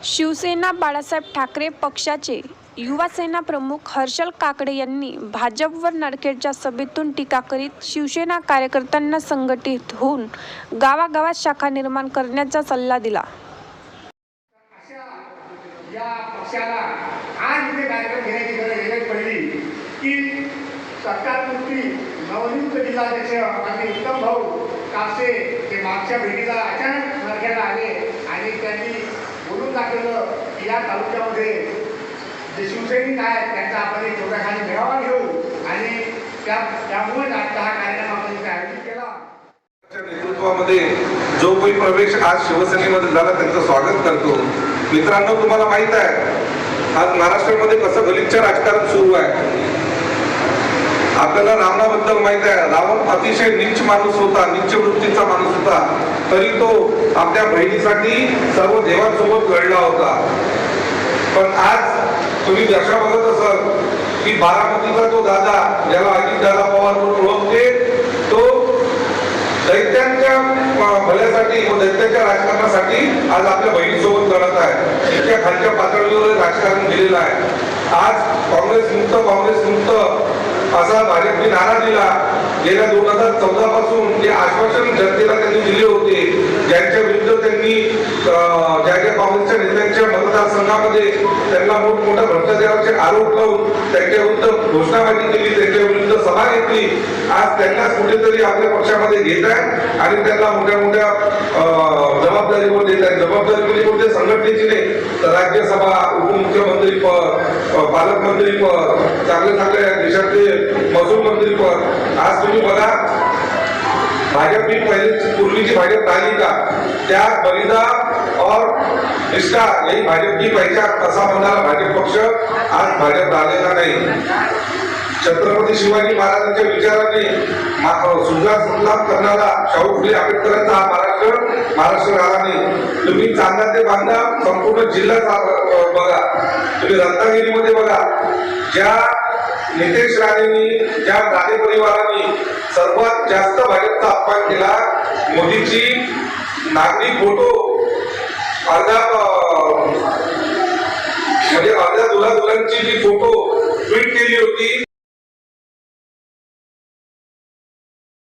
शिवसेना बाळासाहेब ठाकरे पक्षाचे युवासेना प्रमुख हर्षल काकडे यांनी भाजपवर नरखेडच्या सभेतून टीका करीत शिवसेना कार्यकर्त्यांना संघटित होऊन गावागावात शाखा निर्माण करण्याचा सल्ला दिला. या पक्षाला आज इथे कार्यक्रम घेण्याची गरज पडली की सरकारपुरती नवनियुक्त जिल्हाध्यक्ष आणि उत्तम भाऊ कापसे ते मागच्या भेटीला अचानक नरखेडला आले आणि त्यांनी बोलून दाखवलं की या तालुक्यामध्ये जे शिवसैनिक आहेत त्यांचा आपण एक छोट्याखाली मेळावा घेऊ आणि त्यामुळे आजचा हा कार्यक्रम आपण इथे आयोजित केला. नेतृत्वामध्ये जो काही प्रवेश आज शिवसेनेमध्ये झाला त्यांचं स्वागत करतो. मित्रांनो, तुम्हाला माहित आहे आज महाराष्ट्रामध्ये कसं गलिच्छ राजकारण सुरू आहे. आपल्याला रावणाबद्दल माहित आहे, रावण अतिशय नीच माणूस होता, नीच वृत्तीचा माणूस होता, तरी तो आपल्या बहिणीसाठी सर्व देवांसोबत लढला होता. पण आज तुम्ही अशा बघत असाल की बारामतीचा तो दादा ज्याला अजितदादा पवार म्हणून ओळखते, तो दैत्यांच्या भल्यासाठी व दैत्यांच्या राजकारणासाठी आज आपल्या बहिणीसोबत लढत आहे. इतक्या खालच्या पातळीवर राजकारण गेलेलं आहे. आज काँग्रेस मुक्त असा भाजपने नारा दिला. गेल्या 2014 पासून जे आश्वासन जनतेला त्यांनी दिले होते, ज्यांच्या विरुद्ध त्यांनी ज्या काँग्रेसच्या नेत्यांच्या मतदारसंघामध्ये त्यांना मोठमोठ्या भ्रष्टाचाराचे आरोप लावून त्यांच्या विरुद्ध घोषणाबाजी केली, त्यांच्या विरुद्ध सभा घेतली, आज त्यांनाच कुठेतरी आपल्या पक्षामध्ये घेत आहेत आणि त्यांना मोठ्या मोठ्या जबाबदारीवर देत आहेत. जबाबदारी म्हणजे कोणत्या संघटनेची नाही, तर राज्यसभा, उपमुख्यमंत्री पद, पालकमंत्री पद, चांगल्या देशातले महसूल मंत्री पद. आज तुम्ही बघा, भाजप ही पहले पूर्वीची भाजप राहिली का, त्या बलिदा और निष्ठा यही भाजप की पहचान असा म्हणणारा भाजप पक्ष आज भाजप राहिलेला नाही. छत्रपती शिवाजी महाराजांच्या विचाराने सुधार करणारा शाहू फुले आंबेडकरांचा हा महाराष्ट्र राहिला नाही. तुम्ही चांदा ते बांधा संपूर्ण जिल्हा बघा, तुम्ही रत्नागिरीमध्ये बघा, ज्या नितेश राणेंनी, ज्या राणे परिवारांनी सर्वात जास्त भाजपचा अपमान केला, मोदीची नागरी फोटो अर्ध्या दुलांची जी फोटो